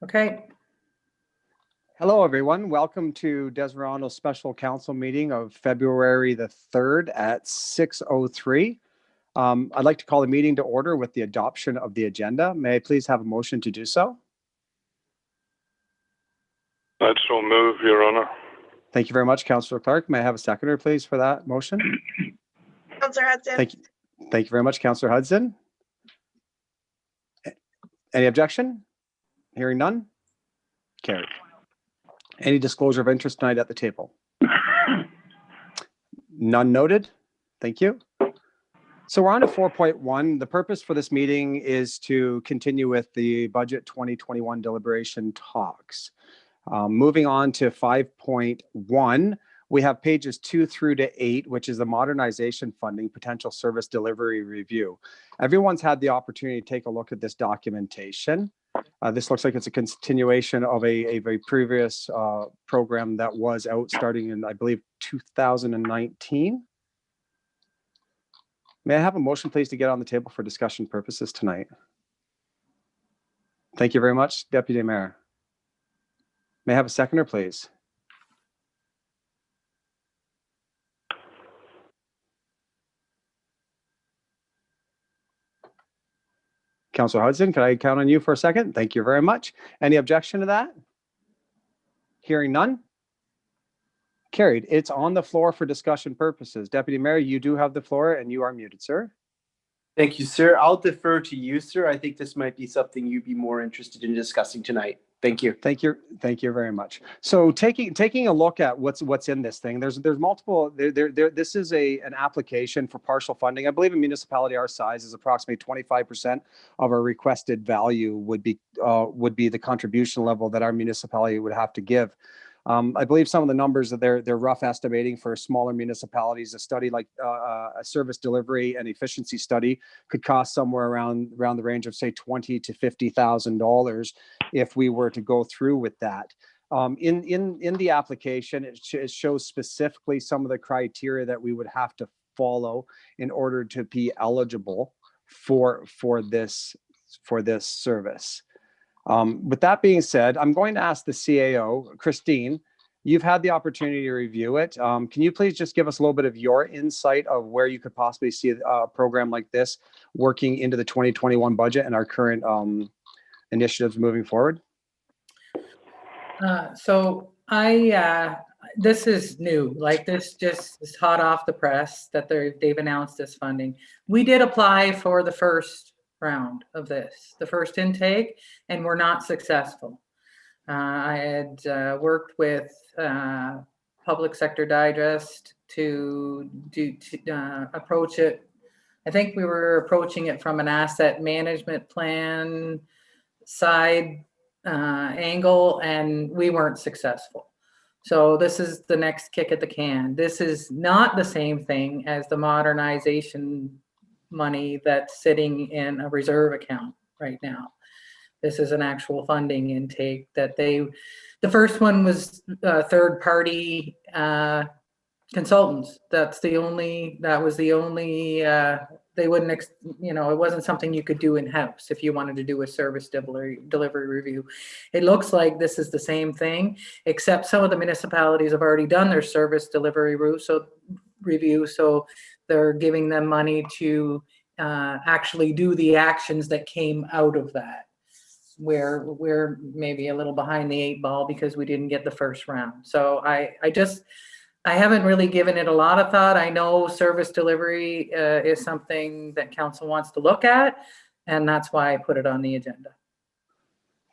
Okay. Hello, everyone. Welcome to Desmeraldo's special council meeting of February the 3rd at 6:03. I'd like to call the meeting to order with the adoption of the agenda. May I please have a motion to do so? I'd so move, Your Honor. Thank you very much, Councillor Clark. May I have a seconder, please, for that motion? Councillor Hudson. Thank you. Thank you very much, Councillor Hudson. Any objection? Hearing none? Carried. Any disclosure of interest tonight at the table? None noted. Thank you. So we're on to 4.1. The purpose for this meeting is to continue with the budget 2021 deliberation talks. Moving on to 5.1, we have pages 2 through to 8, which is the modernization funding potential service delivery review. Everyone's had the opportunity to take a look at this documentation. This looks like it's a continuation of a very previous program that was out starting in, I believe, 2019. May I have a motion, please, to get on the table for discussion purposes tonight? Thank you very much, Deputy Mayor. May I have a seconder, please? Councillor Hudson, can I count on you for a second? Thank you very much. Any objection to that? Hearing none? Carried. It's on the floor for discussion purposes. Deputy Mayor, you do have the floor and you are muted, sir. Thank you, sir. I'll defer to you, sir. I think this might be something you'd be more interested in discussing tonight. Thank you. Thank you. Thank you very much. So taking a look at what's in this thing, there's multiple. This is an application for partial funding. I believe a municipality our size is approximately 25% of our requested value would be the contribution level that our municipality would have to give. I believe some of the numbers that they're rough estimating for smaller municipalities, a study like a service delivery and efficiency study could cost somewhere around the range of say $20,000 to $50,000 if we were to go through with that. In the application, it shows specifically some of the criteria that we would have to follow in order to be eligible for this service. With that being said, I'm going to ask the CAO, Christine, you've had the opportunity to review it. Can you please just give us a little bit of your insight of where you could possibly see a program like this working into the 2021 budget and our current initiatives moving forward? This is new, like this just is hot off the press that they've announced this funding. We did apply for the first round of this, the first intake, and we're not successful. I had worked with Public Sector Digest to approach it. I think we were approaching it from an asset management plan side angle, and we weren't successful. So this is the next kick at the can. This is not the same thing as the modernization money that's sitting in a reserve account right now. This is an actual funding intake that the first one was third party consultants. That was the only, they wouldn't, it wasn't something you could do in-house if you wanted to do a service delivery review. It looks like this is the same thing, except some of the municipalities have already done their service delivery review, so they're giving them money to actually do the actions that came out of that. Where we're maybe a little behind the 8 ball because we didn't get the first round. So I haven't really given it a lot of thought. I know service delivery is something that council wants to look at, and that's why I put it on the agenda.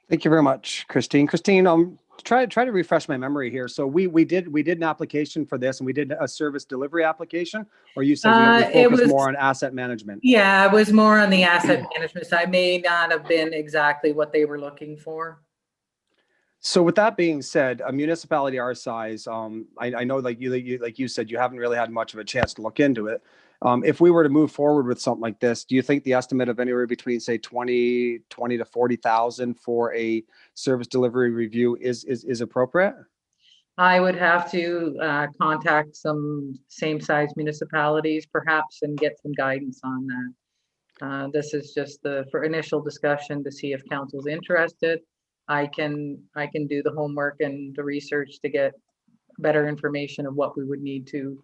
Thank you very much, Christine. Christine, try to refresh my memory here. So we did an application for this, and we did a service delivery application, or you said we focused more on asset management? Yeah, it was more on the asset management side. May not have been exactly what they were looking for. So with that being said, a municipality our size, I know like you said, you haven't really had much of a chance to look into it. If we were to move forward with something like this, do you think the estimate of anywhere between say 20 to 40,000 for a service delivery review is appropriate? I would have to contact some same size municipalities perhaps and get some guidance on that. This is just for initial discussion to see if council's interested. I can do the homework and the research to get better information of what we would need to,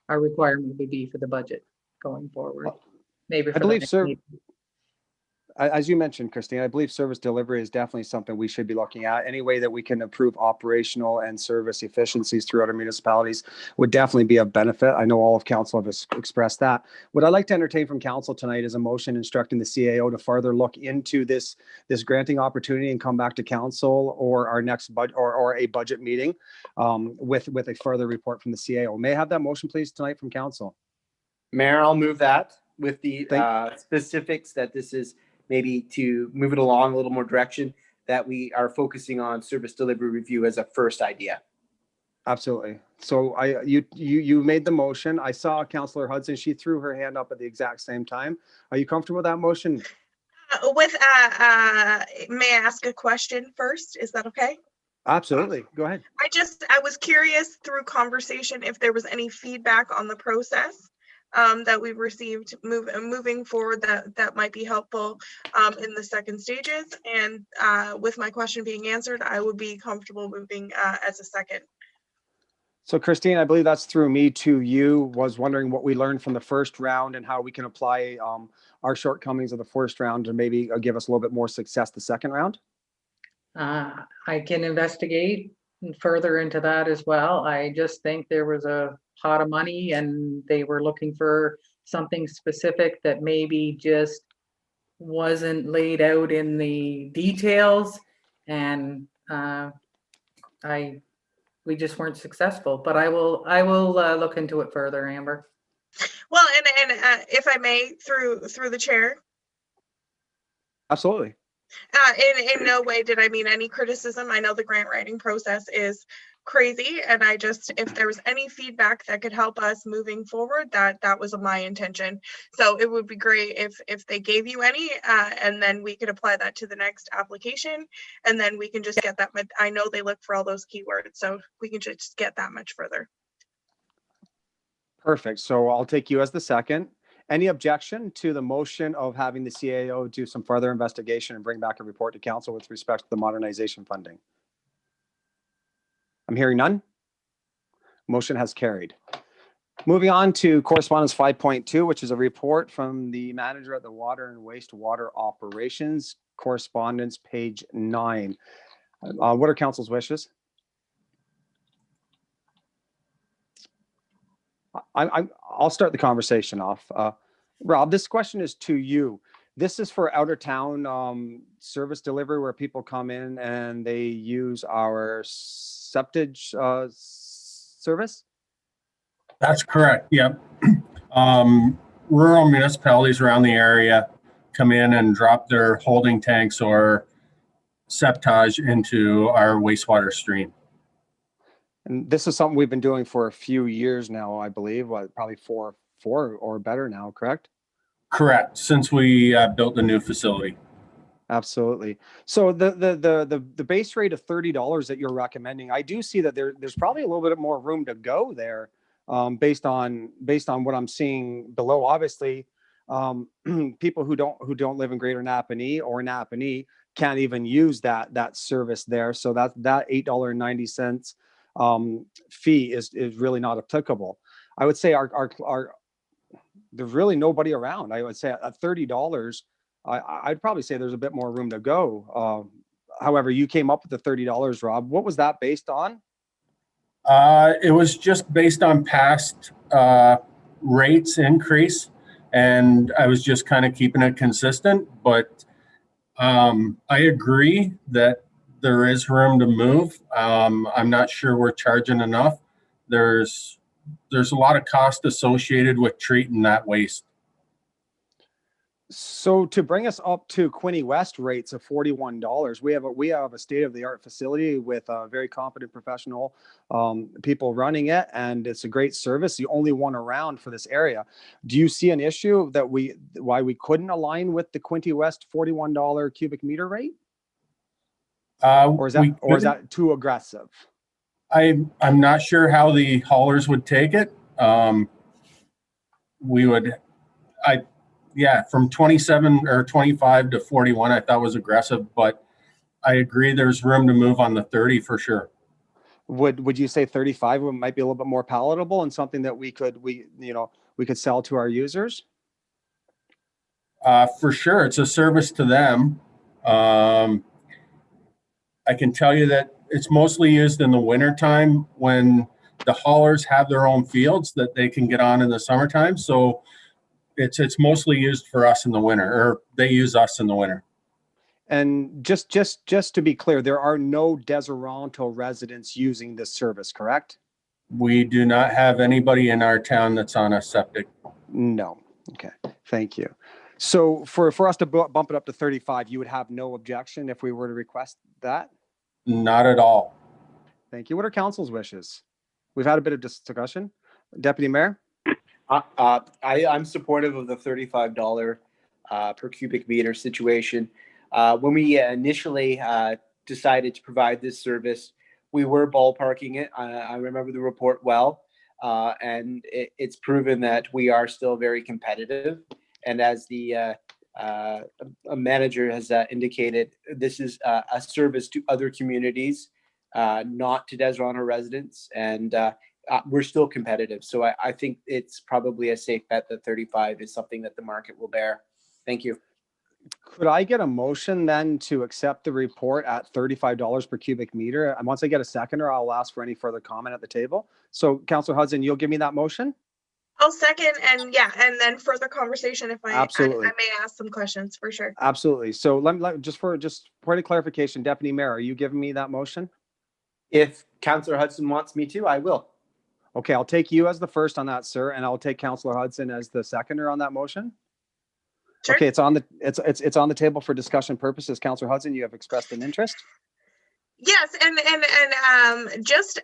our requirement would be for the budget going forward. Maybe for the believe next so. meeting. As you mentioned, Christine, I believe service delivery is definitely something we should be looking at. Any way that we can improve operational and service efficiencies throughout our municipalities would definitely be of benefit. I know all of council have expressed that. What I'd like to entertain from council tonight is a motion instructing the CAO to further look into this granting opportunity and come back to council or our next budget or a budget meeting with a further report from the CAO. May I have that motion, please, tonight from council? Mayor, I'll move that with the Thank- specifics that this is maybe to move it along a little more direction, that we are focusing on service delivery review as a first idea. Absolutely. So you made the motion. I saw Councillor Hudson. She threw her hand up at the exact same time. Are you comfortable with that motion? With, may I ask a question first? Is that okay? Absolutely. Go ahead. I was curious through conversation if there was any feedback on the process that we've received moving forward that might be helpful in the second stages. And with my question being answered, I would be comfortable moving as a second. So Christine, I believe that's through me to you. Was wondering what we learned from the first round and how we can apply our shortcomings of the first round to maybe give us a little bit more success the second round. I can investigate further into that as well. I just think there was a pot of money and they were looking for something specific that maybe just wasn't laid out in the details, and we just weren't successful. But I will look into it further, Amber. Well, and if I may, through the chair, Absolutely. in no way did I mean any criticism. I know the grant writing process is crazy, and if there was any feedback that could help us moving forward, that was my intention. So it would be great if they gave you any, and then we could apply that to the next application, and then we can just get that. I know they look for all those keywords, so we can just get that much further. Perfect. So I'll take you as the second. Any objection to the motion of having the CAO do some further investigation and bring back a report to council with respect to the modernization funding? I'm hearing none. Motion has carried. Moving on to correspondence 5.2, which is a report from the manager at the Water and Wastewater Operations. Correspondence page 9. What are council's wishes? I'll start the conversation off. Rob, this question is to you. This is for out of town service delivery where people come in and they use our septage service? That's correct. Yep. Rural municipalities around the area come in and drop their holding tanks or septage into our wastewater stream. And this is something we've been doing for a few years now, I believe, probably four or better now, correct? Correct. Since we built the new facility. Absolutely. So the base rate of $30 that you're recommending, I do see that there's probably a little bit more room to go there, based on what I'm seeing below. Obviously, people who don't live in Greater Napanee or Napanee can't even use that service there. So that $8.90 fee is really not applicable. I would say our there's really nobody around. I would say at $30, I'd probably say there's a bit more room to go. However, you came up with the $30, Rob. What was that based on? It was just based on past rates increase, and I was just kind of keeping it consistent. But I agree that there is room to move. I'm not sure we're charging enough. There's a lot of cost associated with treating that waste. So to bring us up to Quinte West rates of $41, we have a state-of-the-art facility with very competent professional people running it, and it's a great service, the only one around for this area. Do you see an issue that why we couldn't align with the Quinte West $41 cubic meter rate? Or is that too aggressive? I'm not sure how the haulers would take it. From 27 or 25 to 41, I thought was aggressive, but I agree there's room to move on the 30 for sure. Would you say 35 might be a little bit more palatable and something that we could sell to our users? For sure, it's a service to them. I can tell you that it's mostly used in the wintertime when the haulers have their own fields that they can get on in the summertime. So it's mostly used for us in the winter, or they use us in the winter. And just to be clear, there are no Deseronto residents using this service, correct? We do not have anybody in our town that's on a septic. No. Okay. Thank you. So for us to bump it up to 35, you would have no objection if we were to request that? Not at all. Thank you. What are council's wishes? We've had a bit of discussion. Deputy Mayor? I'm supportive of the $35 per cubic meter situation. When we initially decided to provide this service, we were ballparking it. I remember the report well, and it's proven that we are still very competitive. And as the manager has indicated, this is a service to other communities, not to Deseronto residents, and we're still competitive. So I think it's probably a safe bet that 35 is something that the market will bear. Thank you. Could I get a motion then to accept the report at $35 per cubic meter? And once I get a seconder, I'll ask for any further comment at the table. So Councillor Hudson, you'll give me that motion? I'll second, and then further conversation if I Absolutely. I may ask some questions for sure. Absolutely. So let just point of clarification, Deputy Mayor, are you giving me that motion? If Councillor Hudson wants me to, I will. Okay, I'll take you as the first on that, sir, and I'll take Councillor Hudson as the seconder on that motion. Sure. Okay, it's on the table for discussion purposes. Councillor Hudson, you have expressed an interest. Yes, and just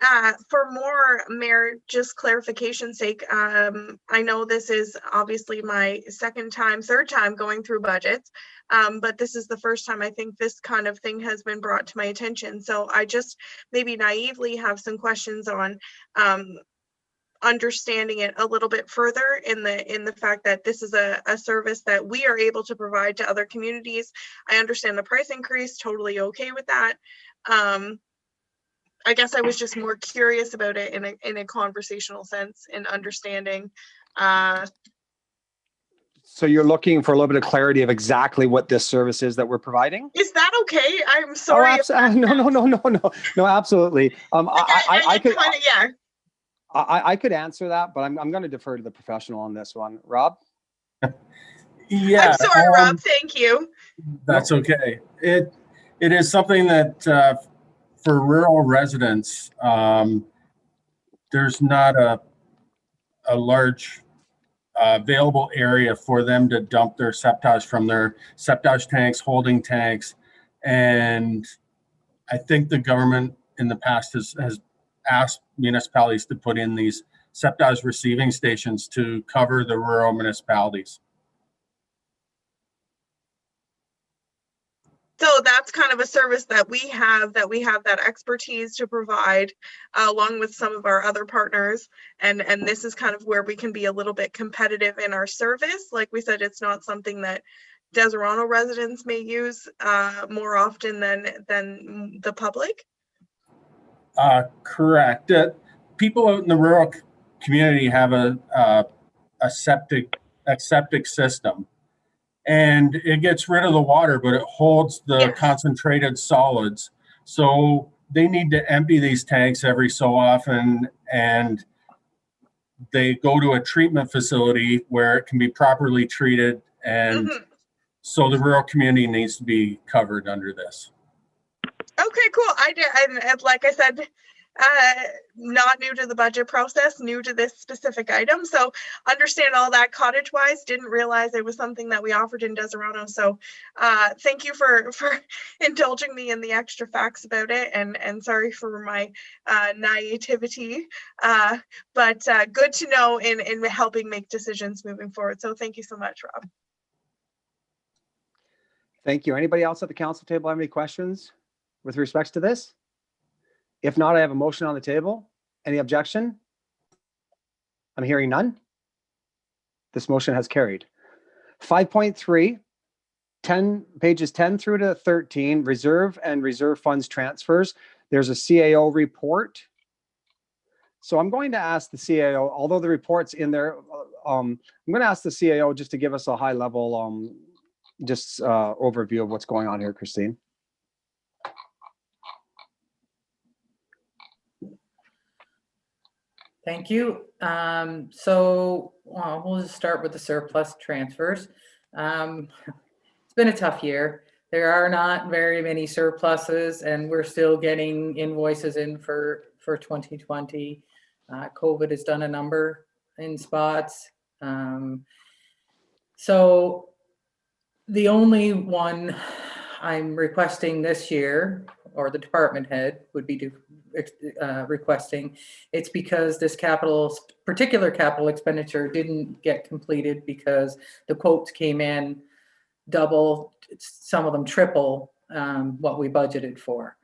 for more, Mayor, just clarification's sake, I know this is obviously my third time going through budgets, but this is the first time I think this kind of thing has been brought to my attention. So I just maybe naively have some questions on understanding it a little bit further in the fact that this is a service that we are able to provide to other communities. I understand the price increase, totally okay with that. I guess I was just more curious about it in a conversational sense and understanding. So you're looking for a little bit of clarity of exactly what this service is that we're providing? Is that okay? I'm sorry. No, absolutely. I I could answer that, but I'm going to defer to the professional on this one. Rob? Yeah. I'm sorry, Rob. Thank you. That's okay. It is something that for rural residents, there's not a large available area for them to dump their septage from their septage tanks, holding tanks. And I think the government in the past has asked municipalities to put in these septage receiving stations to cover the rural municipalities. So that's kind of a service that we have that expertise to provide along with some of our other partners. And this is kind of where we can be a little bit competitive in our service. Like we said, it's not something that Deseronto residents may use more often than the public. Correct. People out in the rural community have a septic system. And it gets rid of the water, but it holds the concentrated solids. So they need to empty these tanks every so often, and they go to a treatment facility where it can be properly treated. And so the rural community needs to be covered under this. Okay, cool. And like I said, not new to the budget process, new to this specific item. So understand all that cottage wise, didn't realize it was something that we offered in Deseronto. So thank you for indulging me in the extra facts about it, and sorry for my naivety, but good to know in helping make decisions moving forward. So thank you so much, Rob. Thank you. Anybody else at the council table have any questions with respects to this? If not, I have a motion on the table. Any objection? I'm hearing none. This motion has carried. 5.3, pages 10 through to 13, reserve and reserve funds transfers. There's a CAO report. So I'm going to ask the CAO, although the report's in there, I'm going to ask the CAO just to give us a high level, overview of what's going on here, Christine. Thank you. So we'll just start with the surplus transfers. It's been a tough year. There are not very many surpluses, and we're still getting invoices in for 2020. COVID has done a number in spots. So the only one I'm requesting this year, or the department head would be requesting, it's because this particular capital expenditure didn't get completed because the quotes came in double, some of them triple what we budgeted for.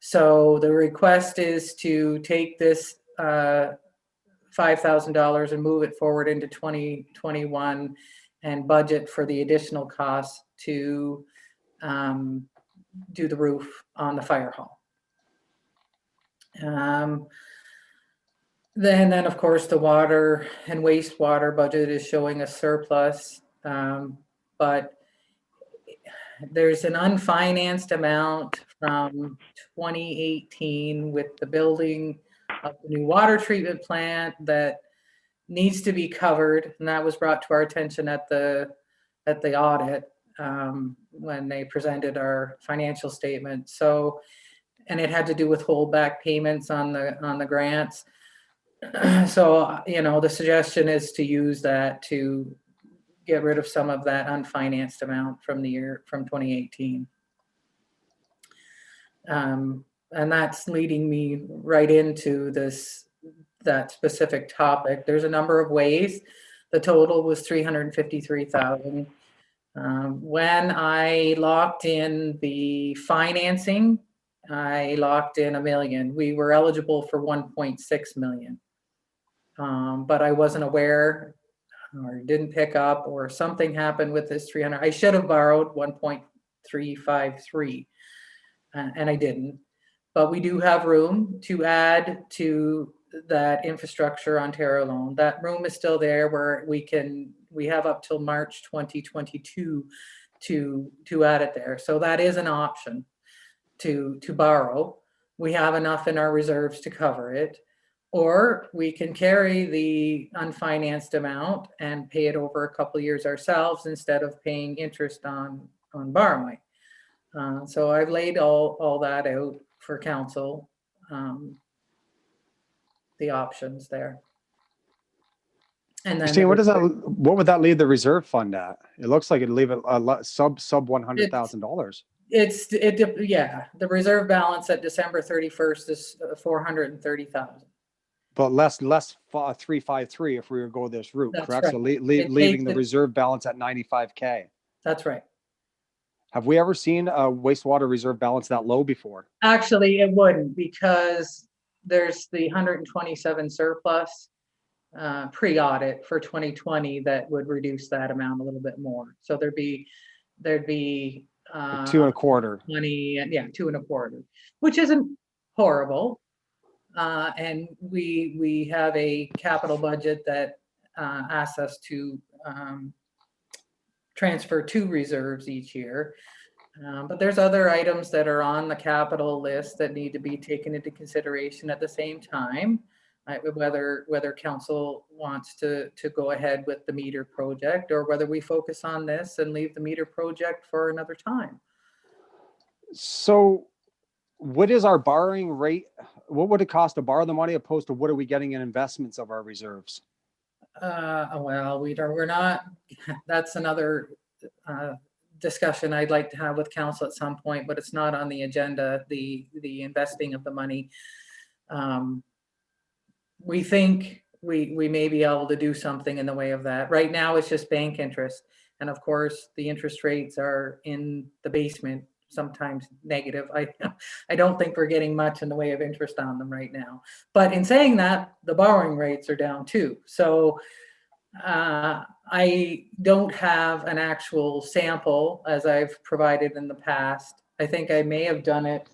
So the request is to take this $5,000 and move it forward into 2021 and budget for the additional costs to do the roof on the fire hall. Then of course the water and wastewater budget is showing a surplus, but there's an unfinanced amount from 2018 with the building of the new water treatment plant that needs to be covered, and that was brought to our attention at the audit when they presented our financial statement. So, and it had to do with holdback payments on the grants. So, the suggestion is to use that to get rid of some of that unfinanced amount from 2018. And that's leading me right into that specific topic. There's a number of ways. The total was $353,000. When I locked in the financing, I locked in $1 million. We were eligible for 1.6 million. But I wasn't aware, or didn't pick up, or something happened with this 300. I should have borrowed 1.353, and I didn't. But we do have room to add to that Infrastructure Ontario loan. That room is still there where we have up till March 2022 to add it there. So that is an option to borrow. We have enough in our reserves to cover it. Or we can carry the unfinanced amount and pay it over a couple of years ourselves instead of paying interest on borrowing. So I've laid all that out for council, the options there. And then Christine, what would that leave the reserve fund at? It looks like it'd leave it sub $100,000. Yeah, the reserve balance at December 31st is 430,000. But less 353 if we were to go this route, That's correct? right. So leaving the reserve balance at 95K. That's right. Have we ever seen a wastewater reserve balance that low before? Actually, it wouldn't, because there's the 127 surplus pre-audit for 2020 that would reduce that amount a little bit more. So there'd be 2.25. 20, and 2.25, which isn't horrible. And we have a capital budget that asks us to transfer 2 reserves each year. But there's other items that are on the capital list that need to be taken into consideration at the same time. Whether council wants to go ahead with the meter project, or whether we focus on this and leave the meter project for another time. So what is our borrowing rate? What would it cost to borrow the money opposed to what are we getting in investments of our reserves? Well, we're not, that's another discussion I'd like to have with council at some point, but it's not on the agenda, the investing of the money. We think we may be able to do something in the way of that. Right now, it's just bank interest. And of course, the interest rates are in the basement, sometimes negative. I don't think we're getting much in the way of interest on them right now. But in saying that, the borrowing rates are down too. So I don't have an actual sample as I've provided in the past. I think I may have done it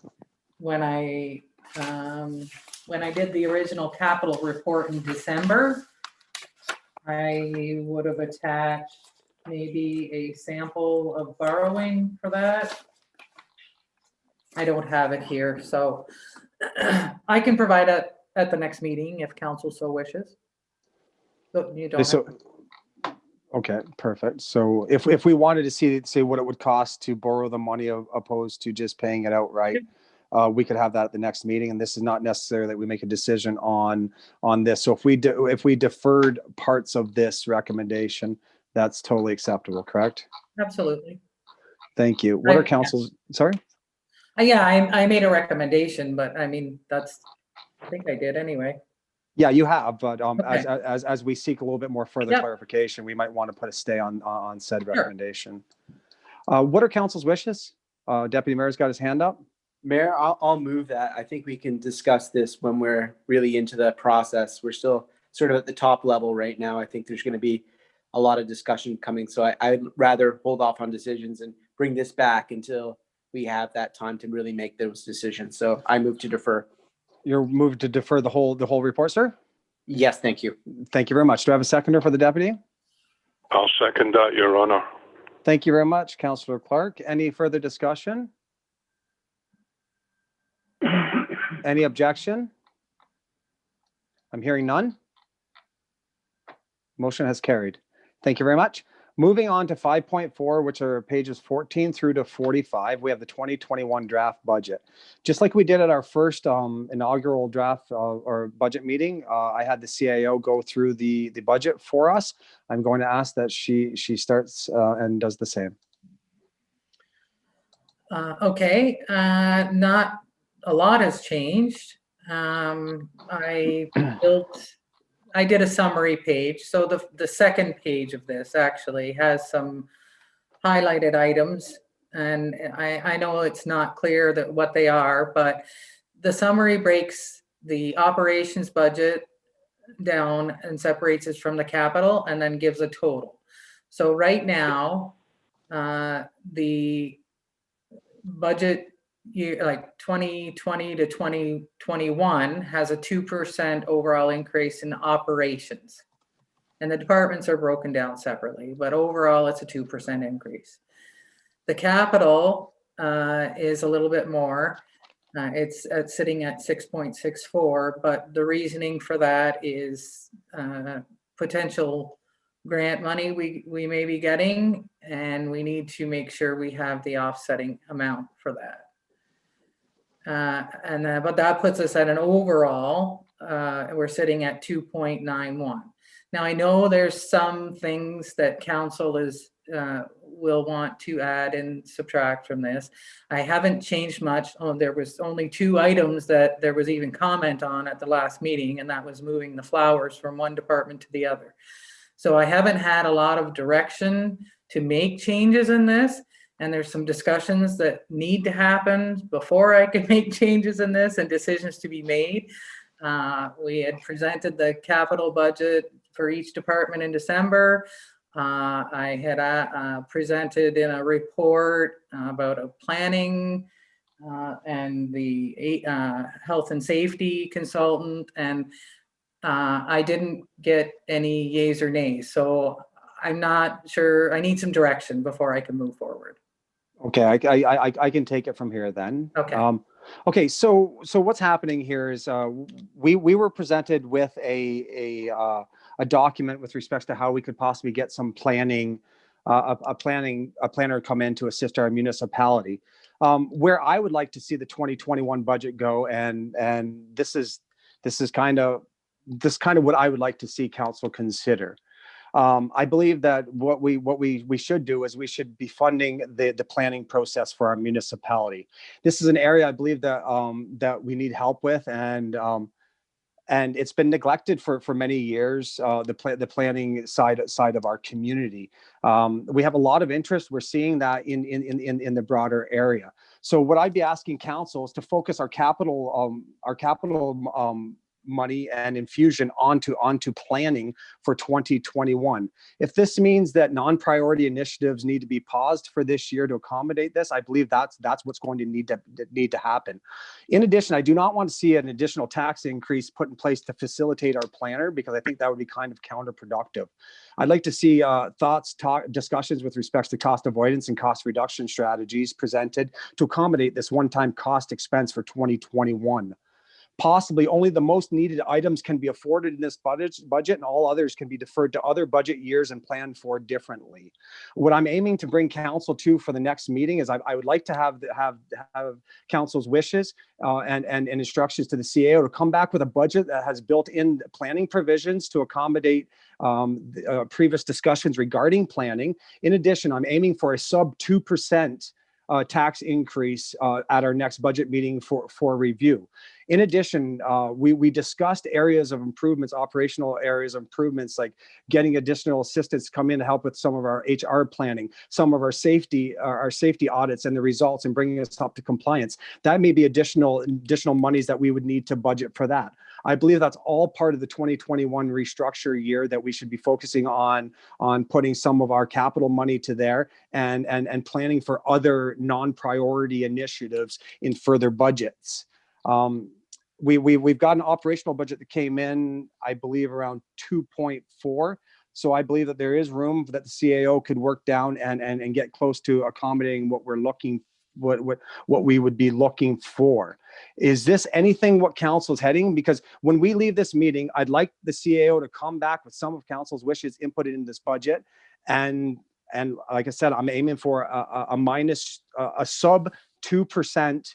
when I did the original capital report in December. I would have attached maybe a sample of borrowing for that. I don't have it here, so I can provide it at the next meeting if council so wishes. But you don't have So, okay, perfect. So if we wanted to see what it would cost to borrow the money opposed to just paying it outright, we could have that at the next meeting. And this is not necessary that we make a decision on this. So if we deferred parts of this recommendation, that's totally acceptable, correct? Absolutely. Thank you. What are Yeah. council's, sorry? Yeah, I made a recommendation, but I mean, I think I did anyway. Yeah, you have, but Okay. as we seek a little bit more further Yep. clarification, we might want to put a stay on said recommendation. What are council's wishes? Deputy Mayor's got his hand up. Mayor, I'll move that. I think we can discuss this when we're really into the process. We're still sort of at the top level right now. I think there's going to be a lot of discussion coming. So I'd rather hold off on decisions and bring this back until we have that time to really make those decisions. So I move to defer. You're moved to defer the whole report, sir? Yes, thank you. Thank you very much. Do I have a seconder for the deputy? I'll second that, Your Honor. Thank you very much, Councillor Clark. Any further discussion? Any objection? I'm hearing none. Motion has carried. Thank you very much. Moving on to 5.4, which are pages 14 through to 45, we have the 2021 draft budget. Just like we did at our first inaugural draft or budget meeting, I had the CAO go through the budget for us. I'm going to ask that she starts and does the same. Okay, not a lot has changed. I did a summary page. So the second page of this actually has some highlighted items. And I know it's not clear that what they are, but the summary breaks the operations budget down and separates it from the capital and then gives a total. So right now, the budget year, like 2020 to 2021, has a 2% overall increase in operations. And the departments are broken down separately, but overall it's a 2% increase. The capital is a little bit more. It's sitting at 6.64, but the reasoning for that is potential grant money we may be getting, and we need to make sure we have the offsetting amount for that. But that puts us at an overall, we're sitting at 2.91. Now I know there's some things that council will want to add and subtract from this. I haven't changed much. There was only 2 items that there was even comment on at the last meeting, and that was moving the flowers from one department to the other. So I haven't had a lot of direction to make changes in this. And there's some discussions that need to happen before I can make changes in this and decisions to be made. We had presented the capital budget for each department in December. I had presented in a report about a planning and the health and safety consultant, and I didn't get any yays or nays. So I'm not sure. I need some direction before I can move forward. Okay, I can take it from here then. Okay. Okay, so what's happening here is we were presented with a document with respect to how we could possibly get some planning, a planner come in to assist our municipality. Where I would like to see the 2021 budget go, and this is kind of what I would like to see council consider. I believe that what we should do is we should be funding the planning process for our municipality. This is an area I believe that we need help with, and it's been neglected for many years. The planning side of our community. We have a lot of interest. We're seeing that in the broader area. So what I'd be asking council is to focus our capital money and infusion onto planning for 2021. If this means that non-priority initiatives need to be paused for this year to accommodate this, I believe that's what's going to need to happen. In addition, I do not want to see an additional tax increase put in place to facilitate our planner, because I think that would be kind of counterproductive. I'd like to see discussions with respect to cost avoidance and cost reduction strategies presented to accommodate this one-time cost expense for 2021. Possibly only the most needed items can be afforded in this budget, and all others can be deferred to other budget years and planned for differently. What I'm aiming to bring council to for the next meeting is I would like to have council's wishes and instructions to the CAO to come back with a budget that has built-in planning provisions to accommodate previous discussions regarding planning. In addition, I'm aiming for a sub 2% tax increase at our next budget meeting for review. In addition, we discussed areas of improvements, operational areas of improvements, like getting additional assistance to come in to help with some of our HR planning, some of our safety audits and the results, and bringing us up to compliance. That may be additional monies that we would need to budget for that. I believe that's all part of the 2021 restructure year that we should be focusing on putting some of our capital money to there and planning for other non-priority initiatives in further budgets. We've got an operational budget that came in, I believe, around 2.4. So I believe that there is room that the CAO could work down and get close to accommodating what we're looking, what we would be looking for. Is this anything what council's heading? Because when we leave this meeting, I'd like the CAO to come back with some of council's wishes inputted in this budget. And like I said, I'm aiming for a sub 2%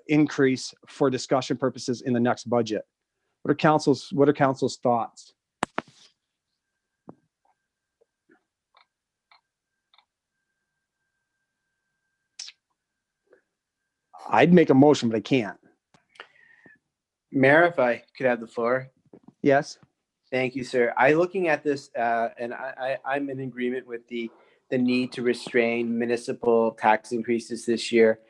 increase for discussion purposes in the next budget. What are council's thoughts? I'd make a motion, but I can't. Mayor, if I could have the floor. Yes. Thank you, sir. Looking at this, and I'm in agreement with the need to restrain municipal tax increases this year.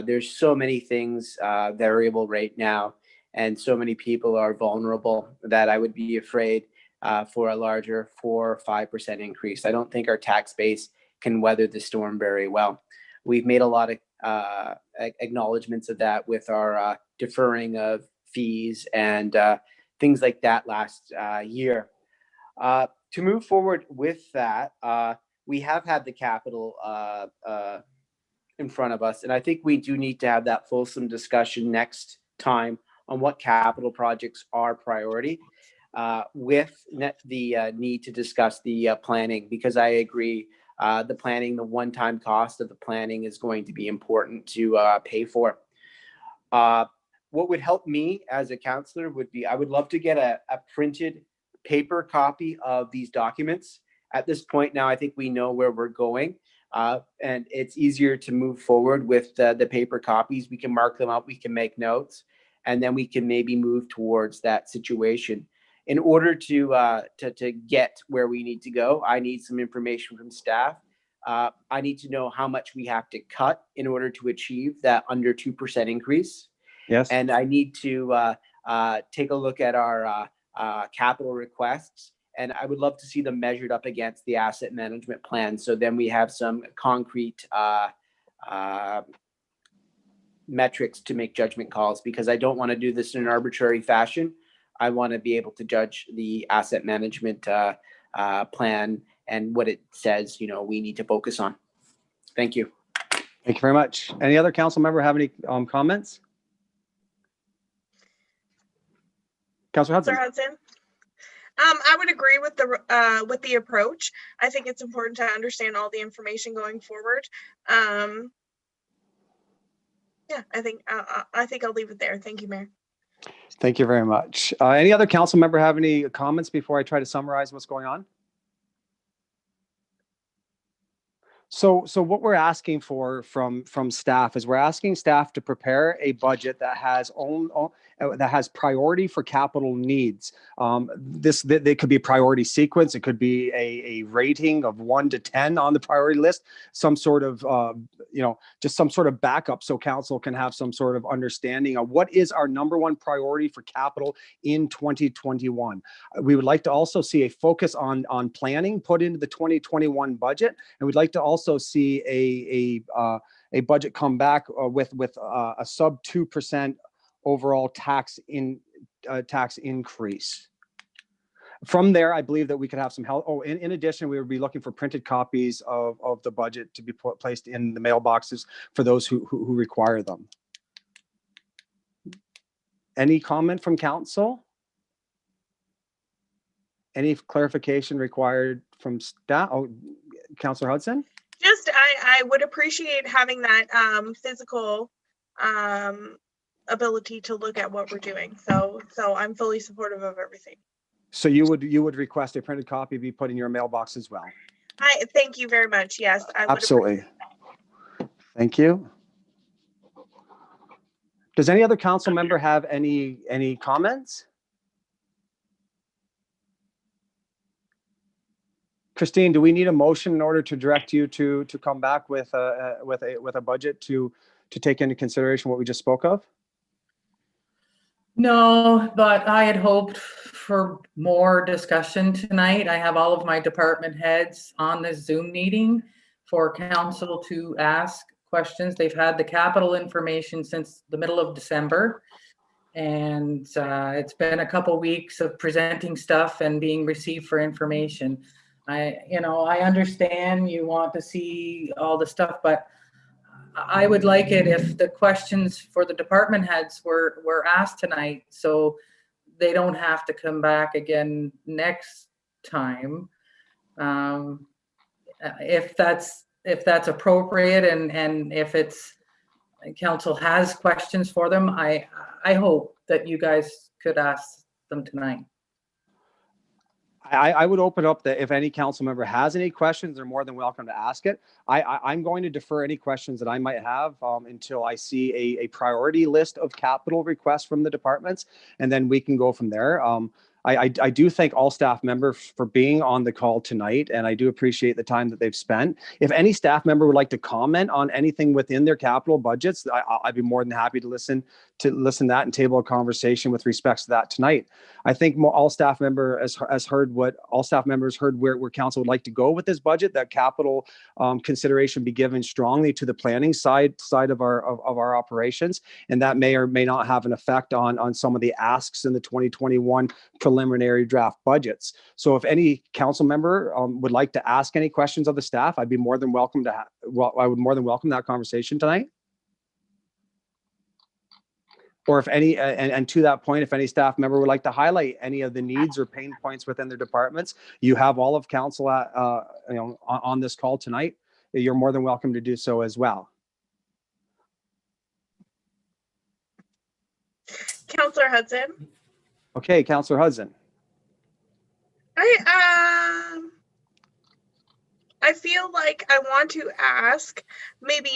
There's so many things variable right now, and so many people are vulnerable that I would be afraid for a larger 4 or 5% increase. I don't think our tax base can weather the storm very well. We've made a lot of acknowledgements of that with our deferring of fees and things like that last year. To move forward with that, we have had the capital in front of us, and I think we do need to have that fulsome discussion next time on what capital projects are priority, with the need to discuss the planning, because I agree the planning, the one-time cost of the planning is going to be important to pay for. What would help me as a counselor would be, I would love to get a printed paper copy of these documents. At this point now, I think we know where we're going, and it's easier to move forward with the paper copies. We can mark them up, we can make notes, and then we can maybe move towards that situation. In order to get where we need to go, I need some information from staff. I need to know how much we have to cut in order to achieve that under 2% increase. Yes. And I need to take a look at our capital requests, and I would love to see them measured up against the asset management plan. So then we have some concrete metrics to make judgment calls, because I don't want to do this in an arbitrary fashion. I want to be able to judge the asset management plan and what it says, we need to focus on. Thank you. Thank you very much. Any other council member have any comments? Councilor Hudson. Councilor Hudson. I would agree with the approach. I think it's important to understand all the information going forward. Yeah, I think I'll leave it there. Thank you, Mayor. Thank you very much. Any other council member have any comments before I try to summarize what's going on? So what we're asking for from staff is we're asking staff to prepare a budget that has that has priority for capital needs. They could be a priority sequence. It could be a rating of 1 to 10 on the priority list. Some sort of just some sort of backup so council can have some sort of understanding of what is our number one priority for capital in 2021. We would like to also see a focus on planning put into the 2021 budget, and we'd like to also see a budget come back with a sub 2% overall tax increase. From there, I believe that we could have some help. Oh, in addition, we would be looking for printed copies of the budget to be placed in the mailboxes for those who require them. Any comment from council? Any clarification required from staff? Oh, Councillor Hudson? Just, I would appreciate having that physical ability to look at what we're doing. So I'm fully supportive of everything. So you would request a printed copy be put in your mailbox as well? Thank you very much. Yes, I would. Absolutely. Thank you. Does any other council member have any comments? Christine, do we need a motion in order to direct you to come back with a budget to take into consideration what we just spoke of? No, but I had hoped for more discussion tonight. I have all of my department heads on this Zoom meeting for council to ask questions. They've had the capital information since the middle of December. And it's been a couple weeks of presenting stuff and being received for information. I understand you want to see all the stuff, but I would like it if the questions for the department heads were asked tonight, so they don't have to come back again next time. If that's appropriate, and if it's council has questions for them, I hope that you guys could ask them tonight. I would open up that if any council member has any questions, they're more than welcome to ask it. I'm going to defer any questions that I might have until I see a priority list of capital requests from the departments, and then we can go from there. I do thank all staff members for being on the call tonight, and I do appreciate the time that they've spent. If any staff member would like to comment on anything within their capital budgets, I'd be more than happy to listen to that and table a conversation with respects to that tonight. I think all staff members heard where council would like to go with this budget. That capital consideration be given strongly to the planning side of our operations, and that may or may not have an effect on some of the asks in the 2021 preliminary draft budgets. So if any council member would like to ask any questions of the staff, I'd be more than welcome to I would more than welcome that conversation tonight. Or if any, and to that point, if any staff member would like to highlight any of the needs or pain points within their departments, you have all of council on this call tonight. You're more than welcome to do so as well. Councillor Hudson. Okay, Councillor Hudson. I feel like I want to ask maybe,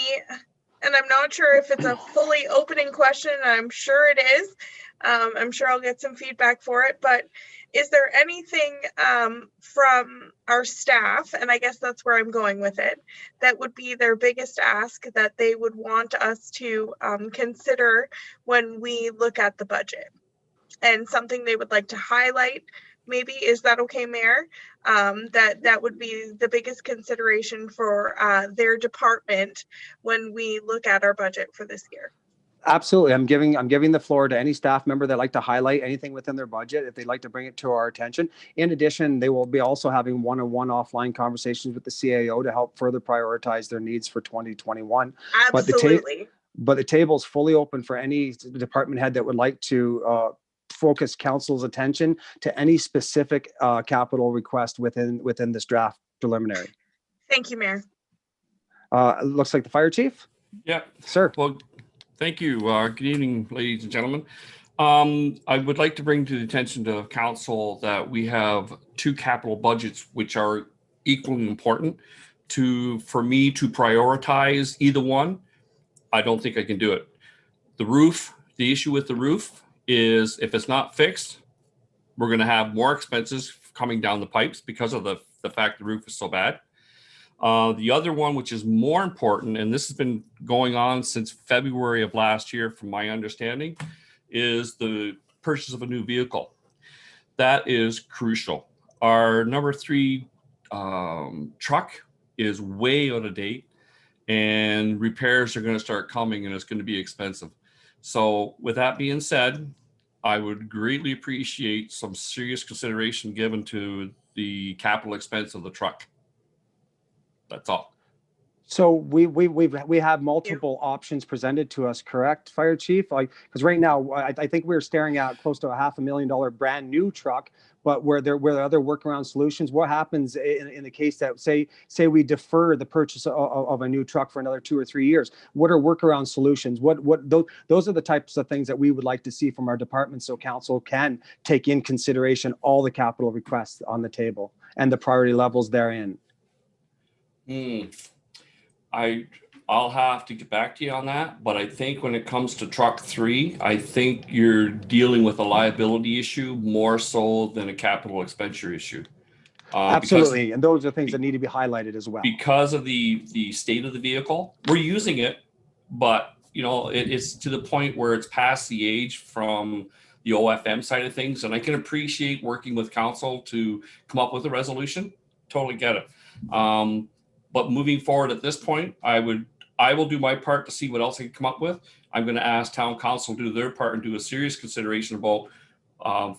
and I'm not sure if it's a fully opening question. I'm sure it is. I'm sure I'll get some feedback for it, but is there anything from our staff, and I guess that's where I'm going with it, that would be their biggest ask that they would want us to consider when we look at the budget? And something they would like to highlight, maybe, is that okay, Mayor? That would be the biggest consideration for their department when we look at our budget for this year. Absolutely. I'm giving the floor to any staff member that like to highlight anything within their budget if they'd like to bring it to our attention. In addition, they will be also having one-on-one offline conversations with the CAO to help further prioritize their needs for 2021. Absolutely. But the table is fully open for any department head that would like to focus council's attention to any specific capital request within this draft preliminary. Thank you, Mayor. Looks like the fire chief. Yeah, Sir. well, thank you. Good evening, ladies and gentlemen. I would like to bring to the attention to council that we have two capital budgets which are equally important. for me to prioritize either one, I don't think I can do it. The roof, the issue with the roof is if it's not fixed, we're going to have more expenses coming down the pipes because of the fact the roof is so bad. The other one, which is more important, and this has been going on since February of last year, from my understanding, is the purchase of a new vehicle. That is crucial. Our number 3 truck is way out of date, and repairs are going to start coming, and it's going to be expensive. So with that being said, I would greatly appreciate some serious consideration given to the capital expense of the truck. That's all. So we have multiple options presented to us, correct, Fire Chief? Like, because right now I think we're staring at close to a $500,000 brand new truck, but where there are other workaround solutions. What happens in the case that say we defer the purchase of a new truck for another 2 or 3 years? What are workaround solutions? Those are the types of things that we would like to see from our department, so council can take in consideration all the capital requests on the table and the priority levels therein. I'll have to get back to you on that, but I think when it comes to truck 3, I think you're dealing with a liability issue more so than a capital expenditure issue. Absolutely, and those are things that need to be highlighted as well. Because of the state of the vehicle, we're using it, but it's to the point where it's past the age from the OFM side of things, and I can appreciate working with council to come up with a resolution. Totally get it. But moving forward at this point, I will do my part to see what else I can come up with. I'm going to ask town council to do their part and do a serious consideration about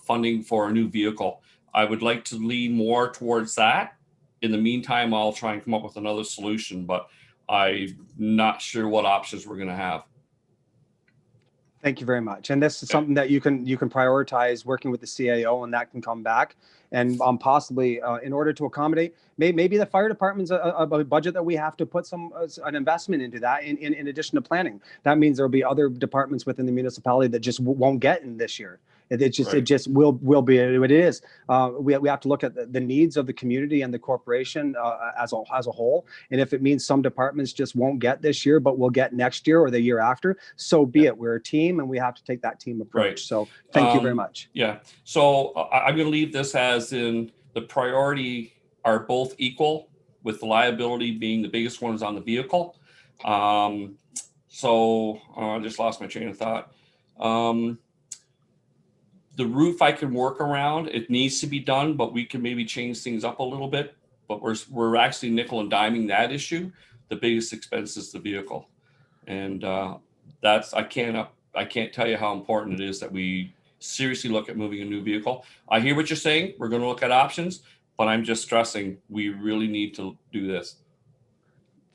funding for a new vehicle. I would like to lean more towards that. In the meantime, I'll try and come up with another solution, but I'm not sure what options we're going to have. Thank you very much. And this is something that you can prioritize working with the CAO, and that can come back. And possibly in order to accommodate, maybe the fire department's a budget that we have to put an investment into that in addition to planning. That means there'll be other departments within the municipality that just won't get in this year. It just will be what it is. We have to look at the needs of the community and the corporation as a whole. And if it means some departments just won't get this year, but will get next year or the year after, so be it. We're a team, and we have to take that team approach. Right. So thank you very much. Yeah. So I'm going to leave this as in the priority are both equal, with the liability being the biggest ones on the vehicle. So I just lost my train of thought. The roof I can work around. It needs to be done, but we can maybe change things up a little bit. But we're actually nickel and diming that issue. The biggest expense is the vehicle, and that's I can't tell you how important it is that we seriously look at moving a new vehicle. I hear what you're saying. We're going to look at options, but I'm just stressing we really need to do this.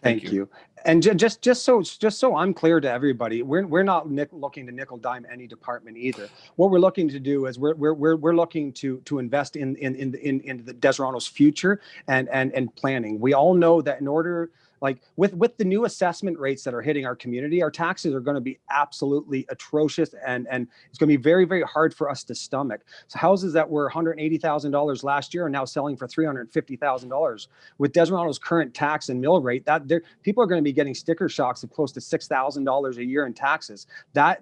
Thank you. And just so I'm clear to everybody, we're not looking to nickel dime any department either. What we're looking to do is we're looking to invest in the Deseronto's future and planning. We all know that in order, like with the new assessment rates that are hitting our community, our taxes are going to be absolutely atrocious, and it's going to be very, very hard for us to stomach. So houses that were $180,000 last year are now selling for $350,000. With Deseronto's current tax and mill rate, people are going to be getting sticker shocks of close to $6,000 a year in taxes. That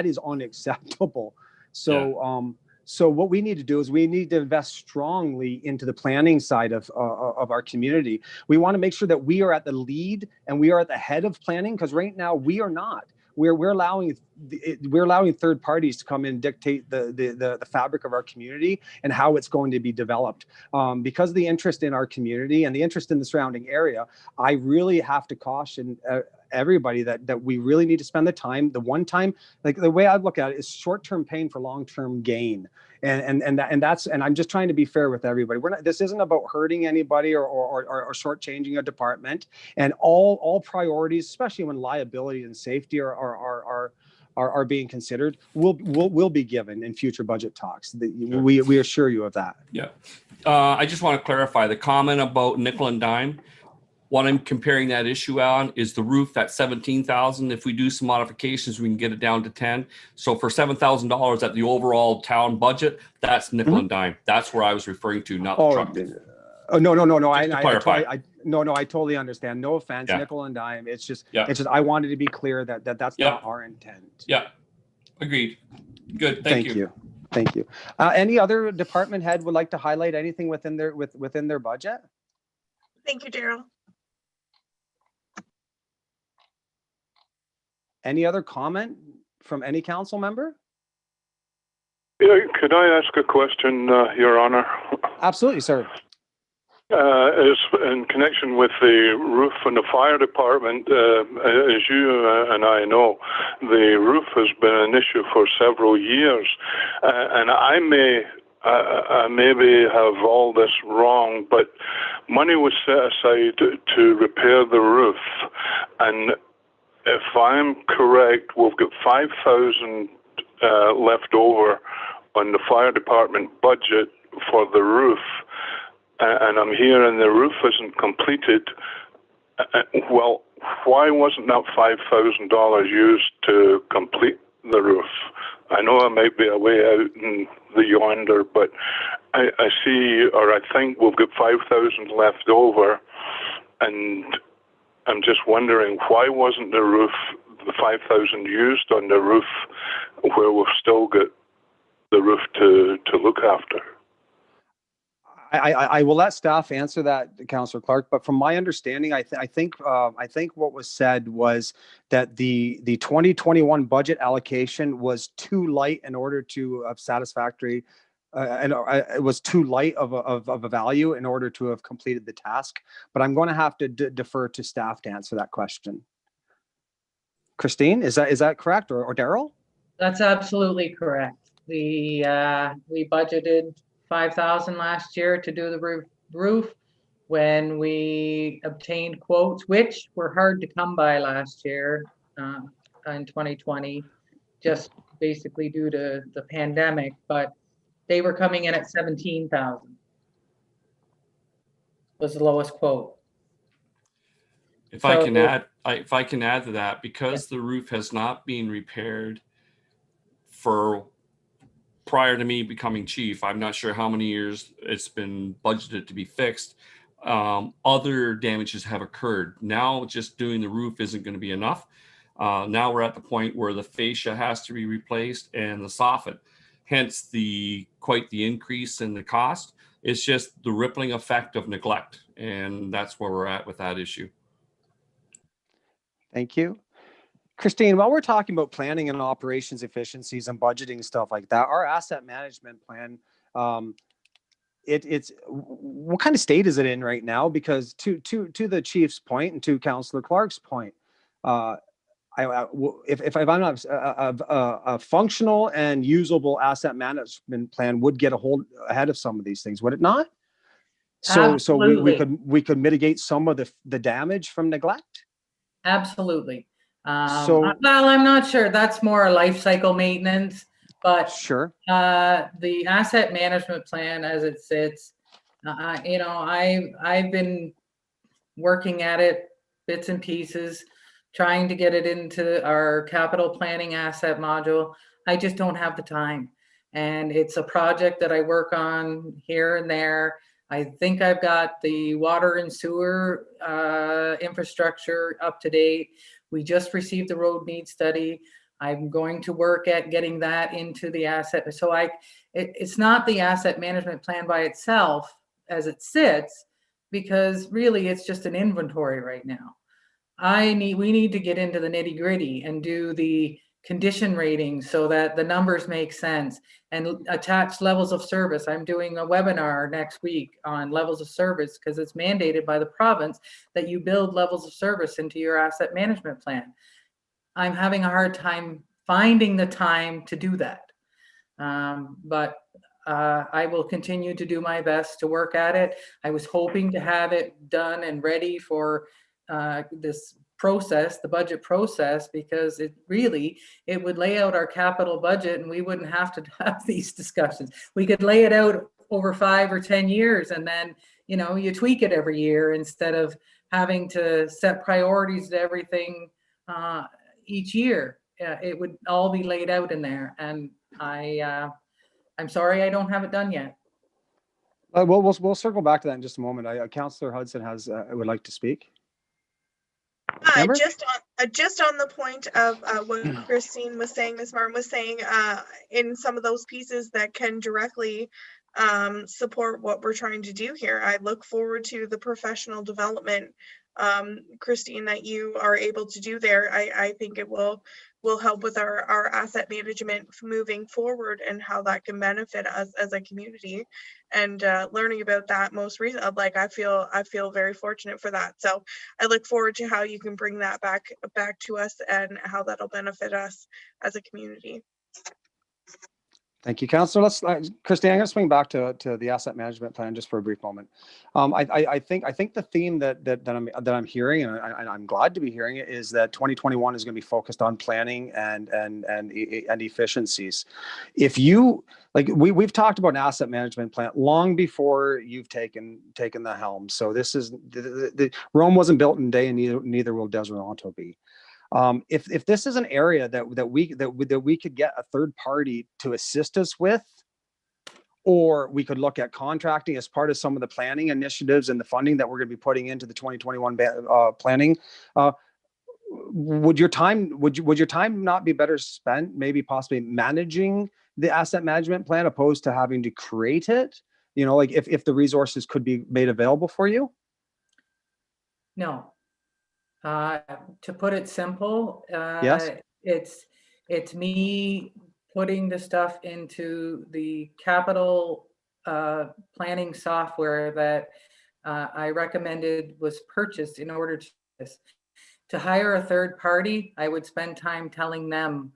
is unacceptable. So So what we need to do is we need to invest strongly into the planning side of our community. We want to make sure that we are at the lead and we are at the head of planning, because right now we are not. We're allowing third parties to come in and dictate the fabric of our community and how it's going to be developed. Because of the interest in our community and the interest in the surrounding area, I really have to caution everybody that we really need to spend the time. The one time, like the way I look at it is short-term pain for long-term gain. And I'm just trying to be fair with everybody. This isn't about hurting anybody or shortchanging a department. And all priorities, especially when liability and safety are being considered, will be given in future budget talks. Sure. We assure you of that. Yeah. I just want to clarify the comment about nickel and dime. What I'm comparing that issue on is the roof at $17,000. If we do some modifications, we can get it down to 10. So for $7,000 at the overall town budget, that's nickel and dime. That's where I was referring to, not the truck. No. Just to clarify. No, I totally understand. No offense, Yeah. nickel and dime. It's just, Yeah. I wanted to be clear that's Yeah. not our intent. Yeah, agreed. Good, thank you. Thank you. Any other department head would like to highlight anything within their budget? Thank you, Daryl. Any other comment from any council member? Yeah, could I ask a question, Your Honor? Absolutely, sir. Is in connection with the roof and the fire department, as you and I know, the roof has been an issue for several years, and I maybe have all this wrong, but money was set aside to repair the roof, and if I'm correct, we've got 5,000 left over on the fire department budget for the roof. And I'm hearing the roof isn't completed. Well, why wasn't that $5,000 used to complete the roof? I know I might be away out in the yonder, but I see, or I think we've got 5,000 left over, and I'm just wondering why wasn't the 5,000 used on the roof where we've still got the roof to look after? I will let staff answer that, Councillor Clark. But from my understanding, I think what was said was that the 2021 budget allocation was too light in order to have satisfactory, and it was too light of a value in order to have completed the task. But I'm going to have to defer to staff to answer that question. Christine, is that correct, or Daryl? That's absolutely correct. We budgeted 5,000 last year to do the roof when we obtained quotes, which were hard to come by last year in 2020, just basically due to the pandemic, but they were coming in at 17,000 was the lowest quote. If I can add to that, because the roof has not been repaired for prior to me becoming chief, I'm not sure how many years it's been budgeted to be fixed. Other damages have occurred. Now just doing the roof isn't going to be enough. Now we're at the point where the fascia has to be replaced and the soffit, hence quite the increase in the cost. It's just the rippling effect of neglect, and that's where we're at with that issue. Thank you. Christine, while we're talking about planning and operations efficiencies and budgeting stuff like that, our asset management plan, it's what kind of state is it in right now? Because to the chief's point and to Councillor Clark's point, if I'm not a functional and usable asset management plan would get ahead of some of these things, would it not? So we could mitigate some of the damage from neglect. Absolutely. Well, I'm not sure. That's more life cycle maintenance, but sure. The asset management plan as it sits, I've been working at it bits and pieces, trying to get it into our capital planning asset module. I just don't have the time. And it's a project that I work on here and there. I think I've got the water and sewer infrastructure up to date. We just received the road needs study. I'm going to work at getting that into the asset. So it's not the asset management plan by itself as it sits, because really it's just an inventory right now. We need to get into the nitty gritty and do the condition ratings so that the numbers make sense and attach levels of service. I'm doing a webinar next week on levels of service because it's mandated by the province that you build levels of service into your asset management plan. I'm having a hard time finding the time to do that. But I will continue to do my best to work at it. I was hoping to have it done and ready for this process, the budget process, because it would lay out our capital budget and we wouldn't have to have these discussions. We could lay it out over 5 or 10 years and then, you tweak it every year instead of having to set priorities to everything each year. It would all be laid out in there. And I'm sorry I don't have it done yet. We'll circle back to that in just a moment. Councillor Hudson would like to speak. Amber? Just on the point of what Christine was saying, Ms. Martin was saying, in some of those pieces that can directly support what we're trying to do here. I look forward to the professional development, Christine, that you are able to do there. I think it will help with our asset management moving forward and how that can benefit us as a community. And learning about that most recent, like I feel very fortunate for that. So I look forward to how you can bring that back to us and how that'll benefit us as a community. Thank you, Councillor. Christine, I'm going to swing back to the asset management plan just for a brief moment. I think the theme that I'm hearing, and I'm glad to be hearing it, is that 2021 is going to be focused on planning and efficiencies. If you we've talked about an asset management plan long before you've taken the helm. So this is the Rome wasn't built in a day, and neither will Deseronto be. If this is an area that we could get a third party to assist us with, or we could look at contracting as part of some of the planning initiatives and the funding that we're going to be putting into the 2021 planning, would your time not be better spent maybe possibly managing the asset management plan opposed to having to create it? You know, like if the resources could be made available for you? No. To put it simple, Yes. it's me putting the stuff into the capital planning software that I recommended was purchased in order to hire a third party. I would spend time telling them.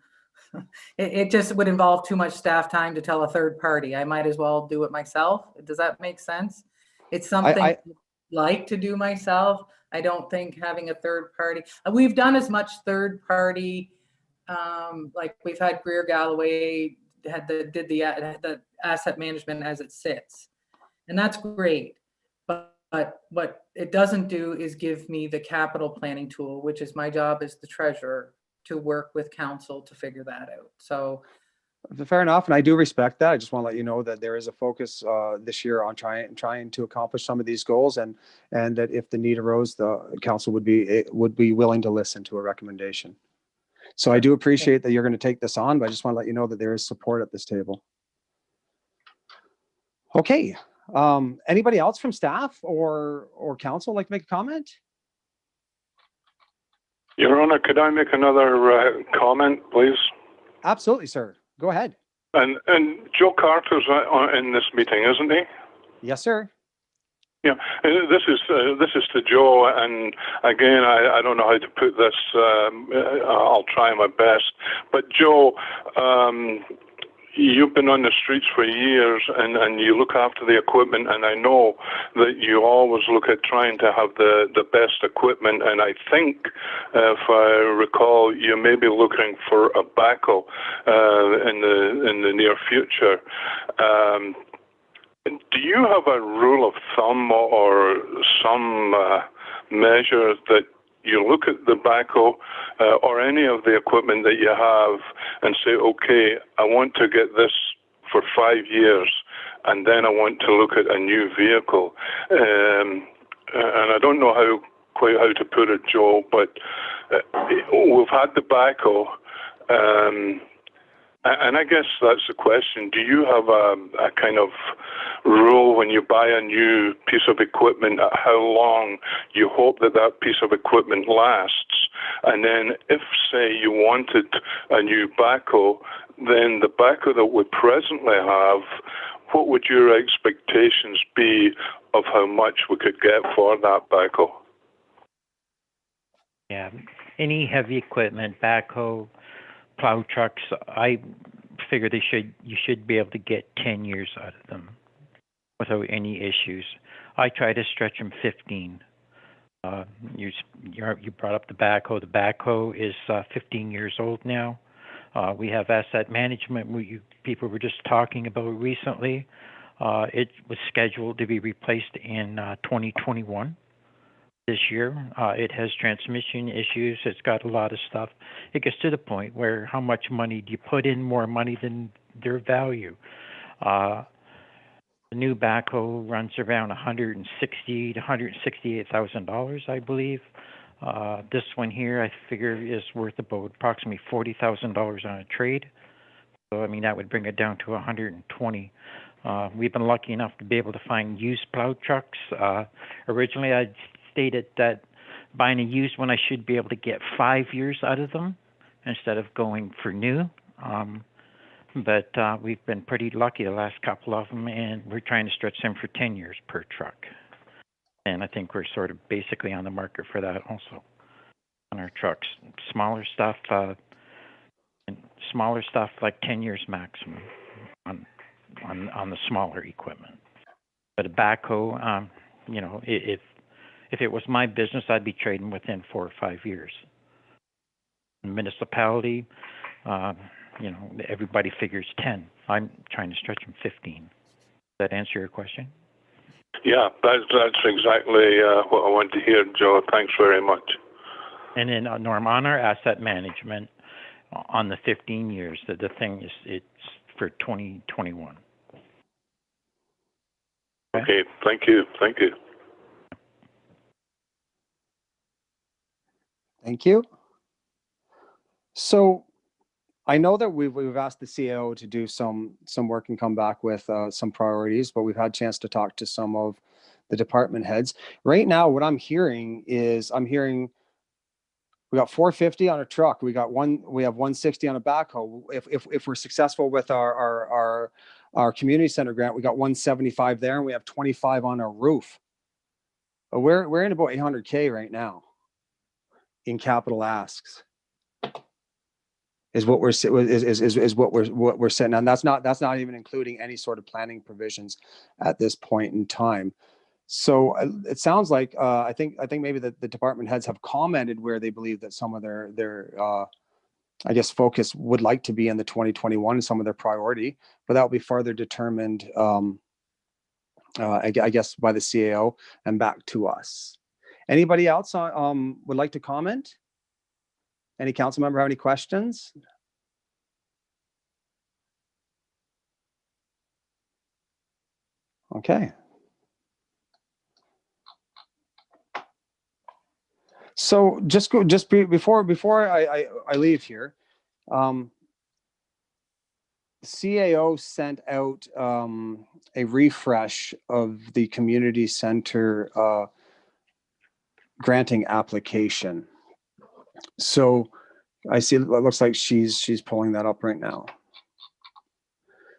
It just would involve too much staff time to tell a third party. I might as well do it myself. Does that make sense? It's something I like to do myself. I don't think having a third party, we've done as much third party, like we've had Greer Galloway did the asset management as it sits, and that's great. But what it doesn't do is give me the capital planning tool, which is my job as the treasurer to work with council to figure that out. So fair enough, and I do respect that. I just want to let you know that there is a focus this year on trying to accomplish some of these goals, and that if the need arose, the council would be willing to listen to a recommendation. So I do appreciate that you're going to take this on, but I just want to let you know that there is support at this table. Okay, anybody else from staff or council like to make a comment? Your Honor, could I make another comment, please? Absolutely, sir. Go ahead. And Joe Carter's in this meeting, isn't he? Yes, sir. Yeah, this is to Joe, and again, I don't know how to put this. I'll try my best. But Joe, you've been on the streets for years, and you look after the equipment, and I know that you always look at trying to have the best equipment, and I think, if I recall, you may be looking for a backhoe in the near future. Do you have a rule of thumb or some measure that you look at the backhoe or any of the equipment that you have and say, okay, I want to get this for 5 years, and then I want to look at a new vehicle? And I don't know quite how to put it, Joe, but we've had the backhoe. And I guess that's the question. Do you have a kind of rule when you buy a new piece of equipment, how long you hope that piece of equipment lasts? And then if, say, you wanted a new backhoe, then the backhoe that we presently have, what would your expectations be of how much we could get for that backhoe? Yeah, any heavy equipment, backhoe, plow trucks, I figure you should be able to get 10 years out of them without any issues. I try to stretch them 15. You brought up the backhoe. The backhoe is 15 years old now. We have asset management. People were just talking about recently. It was scheduled to be replaced in 2021. This year. It has transmission issues. It's got a lot of stuff. It gets to the point where how much money do you put in? More money than their value. The new backhoe runs around $160,000 to $168,000, I believe. This one here, I figure, is worth about approximately $40,000 on a trade. So, I mean, that would bring it down to 120. We've been lucky enough to be able to find used plow trucks. Originally, I stated that buying a used one, I should be able to get 5 years out of them instead of going for new. But we've been pretty lucky the last couple of them, and we're trying to stretch them for 10 years per truck. And I think we're sort of basically on the market for that also on our trucks. Smaller stuff like 10 years maximum on the smaller equipment. But a backhoe, you know, if it was my business, I'd be trading within 4 or 5 years. Municipality, you know, everybody figures 10. I'm trying to stretch them 15. Does that answer your question? Yeah, that's exactly what I wanted to hear, Joe. Thanks very much. And then, Norm, on our asset management, on the 15 years, the thing is, it's for 2021. Okay, thank you. Thank you. So I know that we've asked the CAO to do some work and come back with some priorities, but we've had a chance to talk to some of the department heads. Right now, what I'm hearing is we got 450 on a truck. We have 160 on a backhoe. If we're successful with our community center grant, we got 175 there, and we have 25 on our roof. We're in about 800K right now in capital asks. Is what we're sitting, and that's not even including any sort of planning provisions at this point in time. So it sounds like I think maybe the department heads have commented where they believe that some of their I guess focus would like to be in the 2021 and some of their priority, but that will be further determined I guess by the CAO and back to us. Anybody else would like to comment? Any council member have any questions? Okay. So before I leave here, CAO sent out a refresh of the community center granting application. So I see it looks like she's pulling that up right now.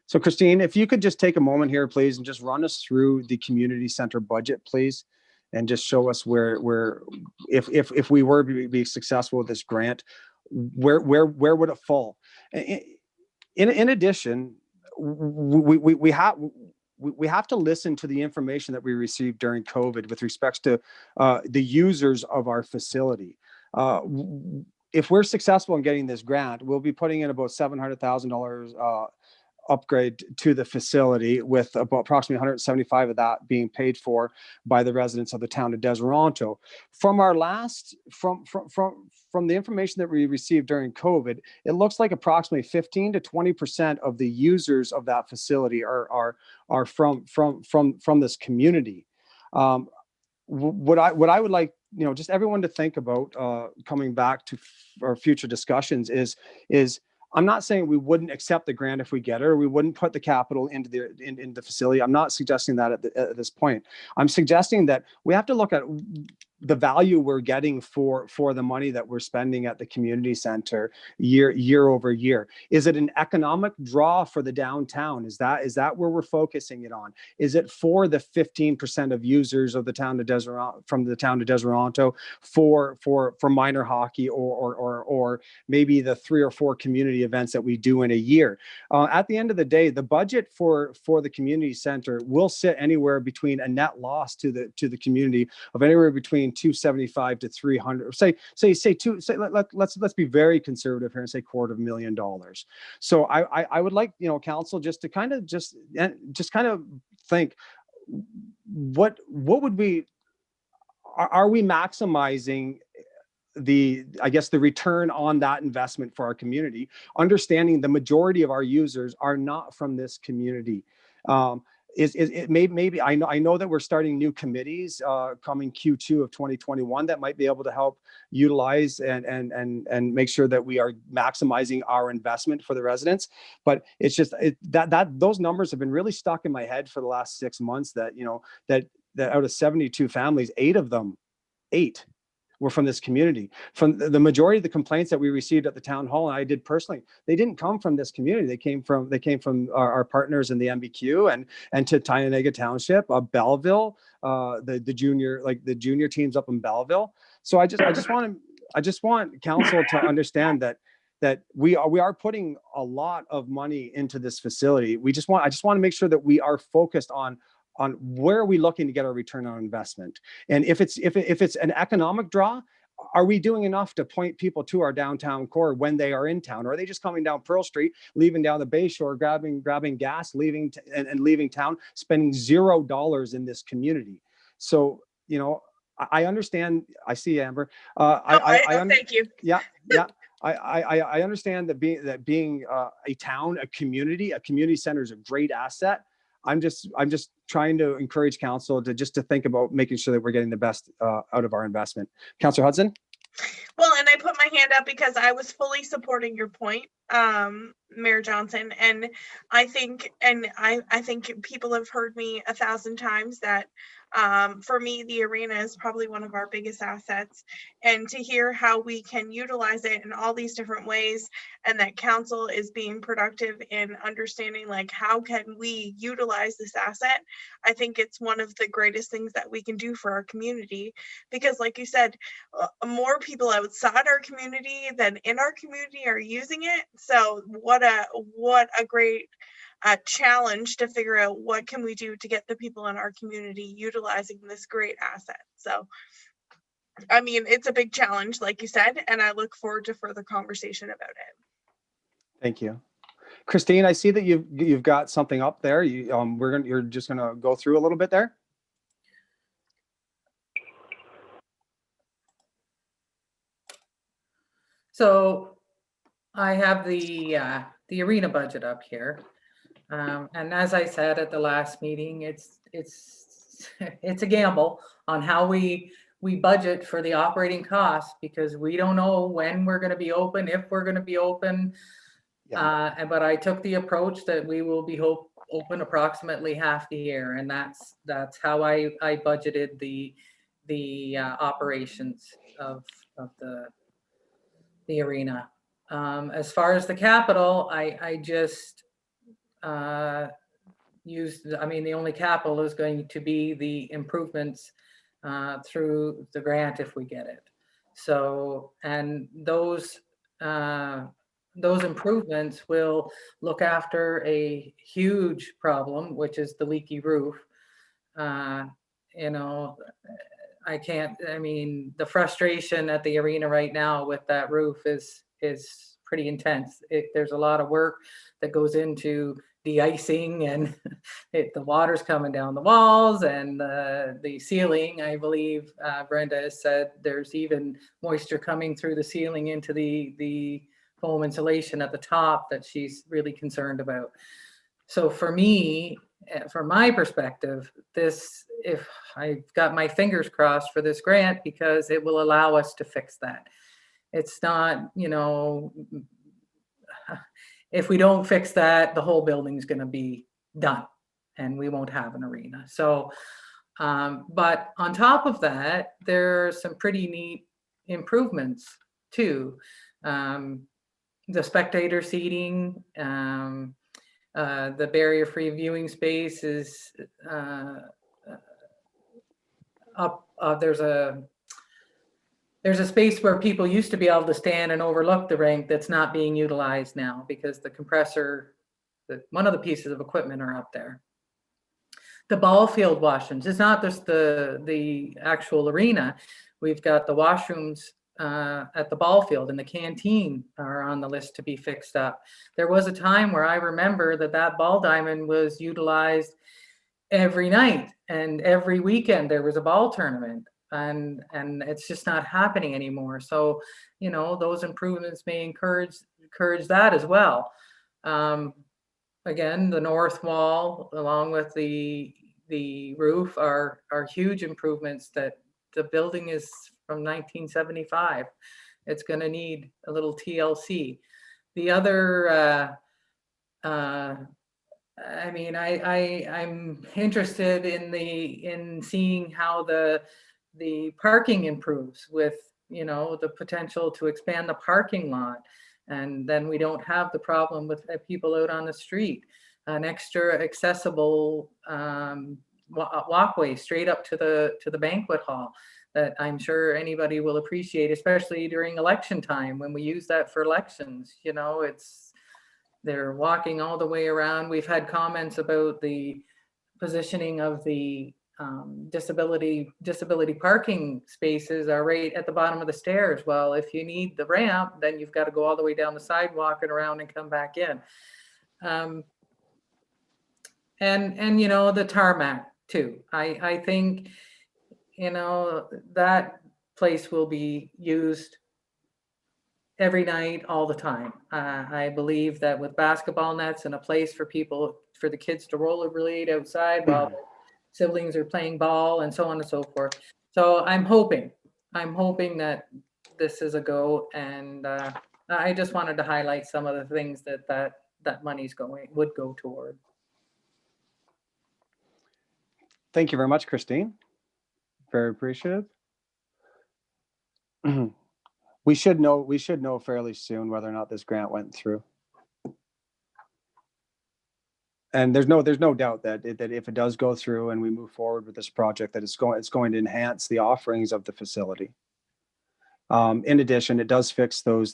So Christine, if you could just take a moment here, please, and just run us through the community center budget, please, and just show us where if we were to be successful with this grant, where would it fall? In addition, we have to listen to the information that we received during COVID with respect to the users of our facility. If we're successful in getting this grant, we'll be putting in about $700,000 upgrade to the facility, with about approximately 175 of that being paid for by the residents of the town of Deseronto. From our last, from the information that we received during COVID, it looks like approximately 15 to 20% of the users of that facility are from this community. What I would like, you know, just everyone to think about coming back to our future discussions is I'm not saying we wouldn't accept the grant if we get it, or we wouldn't put the capital into the facility. I'm not suggesting that at this point. I'm suggesting that we have to look at the value we're getting for the money that we're spending at the community center year over year. Is it an economic draw for the downtown? Is that where we're focusing it on? Is it for the 15% of users of the town of Deseronto, from the town of Deseronto, for minor hockey, or maybe the 3 or 4 community events that we do in a year? At the end of the day, the budget for the community center will sit anywhere between a net loss to the community of anywhere between 275 to 300. Let's be very conservative here and say $250,000. So I would like, you know, council just to kind of just kind of think, what would we, are we maximizing the return on that investment for our community, understanding the majority of our users are not from this community. is it maybe I know that we're starting new committees coming Q2 of 2021 that might be able to help utilize and make sure that we are maximizing our investment for the residents. But it's just that those numbers have been really stuck in my head for the last 6 months, that that out of 72 families, 8 of them were from this community. From the majority of the complaints that we received at the town hall, and I did personally, they didn't come from this community. They came from our partners in the MBQ and to Tynega Township, Belleville, the junior teams up in Belleville. So I just want council to understand that we are putting a lot of money into this facility. I just want to make sure that we are focused on where are we looking to get our return on investment. And if it's an economic draw, are we doing enough to point people to our downtown core when they are in town? Or are they just coming down Pearl Street, leaving down the Bay Shore, grabbing gas, leaving town, spending $0 in this community? So, I understand. I see Amber. Thank you. Yeah. I understand that being a town, a community center is a great asset. I'm just trying to encourage council to think about making sure that we're getting the best out of our investment. Councillor Hudson? Well, and I put my hand up because I was fully supporting your point, Mayor Johnson. And I think people have heard me 1,000 times that for me, the arena is probably one of our biggest assets, and to hear how we can utilize it in all these different ways, and that council is being productive in understanding like how can we utilize this asset. I think it's one of the greatest things that we can do for our community, because like you said, more people outside our community than in our community are using it. So what a great challenge to figure out what can we do to get the people in our community utilizing this great asset. So, I mean, it's a big challenge, like you said, and I look forward to further conversation about it. Thank you. Christine, I see that you've got something up there. You're just gonna go through a little bit there. So I have the arena budget up here. And as I said at the last meeting, it's a gamble on how we budget for the operating costs, because we don't know when we're going to be open, if we're going to be open. Yeah. But I took the approach that we will be open approximately half the year, and that's how I budgeted the operations of the arena. As far as the capital, I just the only capital is going to be the improvements through the grant if we get it. So, and those improvements will look after a huge problem, which is the leaky roof. The frustration at the arena right now with that roof is pretty intense. There's a lot of work that goes into de-icing, and the water's coming down the walls and the ceiling. I believe Brenda has said there's even moisture coming through the ceiling into the foam insulation at the top that she's really concerned about. So for me, from my perspective, if I've got my fingers crossed for this grant, because it will allow us to fix that. It's not, if we don't fix that, the whole building's going to be done and we won't have an arena. So, but on top of that, there are some pretty neat improvements too. The spectator seating, the barrier-free viewing space is up. There's a space where people used to be able to stand and overlook the rink that's not being utilized now because the compressor, one of the pieces of equipment are up there. The ball field washrooms, it's not just the actual arena. We've got the washrooms at the ball field, and the canteen are on the list to be fixed up. There was a time where I remember that ball diamond was utilized every night, and every weekend there was a ball tournament. And it's just not happening anymore. So, those improvements may encourage that as well. again, the north wall along with the roof are huge improvements that the building is from 1975. It's going to need a little TLC. The other, I mean, I'm interested in seeing how the parking improves with, you know, the potential to expand the parking lot. And then we don't have the problem with people out on the street. An extra accessible walkway straight up to the banquet hall that I'm sure anybody will appreciate, especially during election time when we use that for elections. You know, they're walking all the way around. We've had comments about the positioning of the disability parking spaces are right at the bottom of the stairs. Well, if you need the ramp, then you've got to go all the way down the sidewalk and around and come back in. And you know, the tarmac too. I think, you know, that place will be used every night, all the time. I believe that with basketball nets and a place for the kids to rollerblade outside while siblings are playing ball and so on and so forth. So I'm hoping that this is a go, and I just wanted to highlight some of the things that money's would go toward. Thank you very much, Christine. Very appreciative. We should know fairly soon whether or not this grant went through. And there's no doubt that if it does go through and we move forward with this project, that it's going to enhance the offerings of the facility. In addition, it does fix those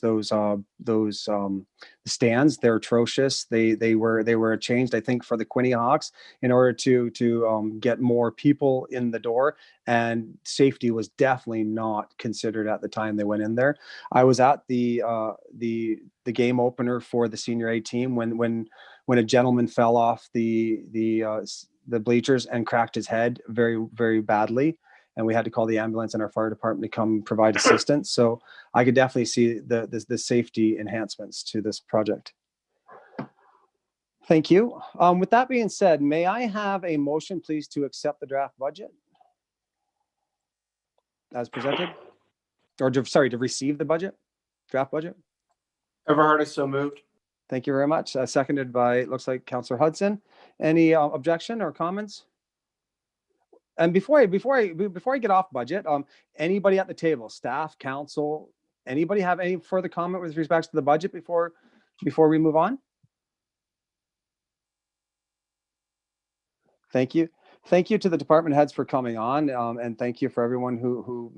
stands. They're atrocious. They were changed, I think, for the Quinny Hawks in order to get more people in the door, and safety was definitely not considered at the time they went in there. I was at the game opener for the senior A team when a gentleman fell off the bleachers and cracked his head very, very badly. And we had to call the ambulance and our fire department to come provide assistance. So I could definitely see the safety enhancements to this project. Thank you. With that being said, may I have a motion, please, to accept the draft budget as presented? Or to receive the draft budget? Everhart is so moved. Thank you very much. Seconded by, it looks like, Councillor Hudson. Any objection or comments? And before I get off budget, anybody at the table, staff, council, anybody have any further comment with respect to the budget before we move on? Thank you. Thank you to the department heads for coming on, and thank you for everyone who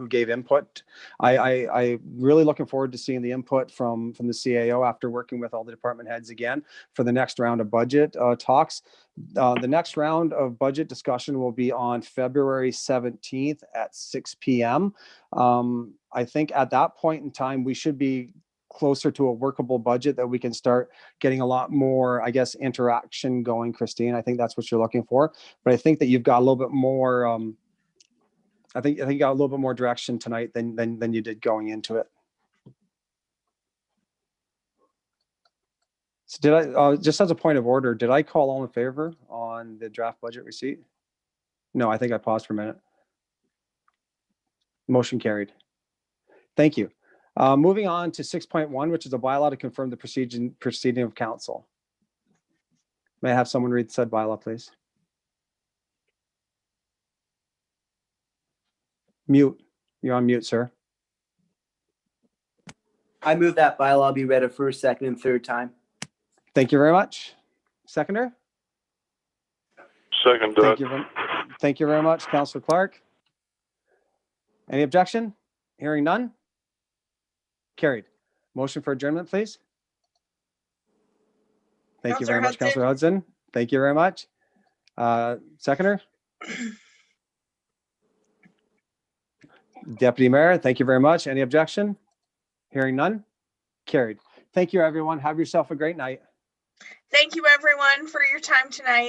gave input. I really looking forward to seeing the input from the CAO after working with all the department heads again for the next round of budget talks. The next round of budget discussion will be on February 17th at 6 p.m. I think at that point in time, we should be closer to a workable budget that we can start getting a lot more, I guess, interaction going, Christine. I think that's what you're looking for. But I think that you've got a little bit more, I think you got a little bit more direction tonight than you did going into it. So did I, just as a point of order, did I call all in favor on the draft budget receipt? No, I think I paused for a minute. Motion carried. Thank you. Moving on to 6.1, which is a bylaw to confirm the proceeding of council. May I have someone read said bylaw, please? Mute. You're on mute, sir. I move that bylaw be read a first, second, and third time. Thank you very much. Seconder? Second. Thank you very much, Councillor Clark. Any objection? Hearing none? Carried. Motion for adjournment, please. Thank you very much, Councillor Hudson. Thank you very much. Seconder? Deputy Mayor, thank you very much. Any objection? Hearing none? Carried. Thank you, everyone. Have yourself a great night. Thank you, everyone, for your time tonight.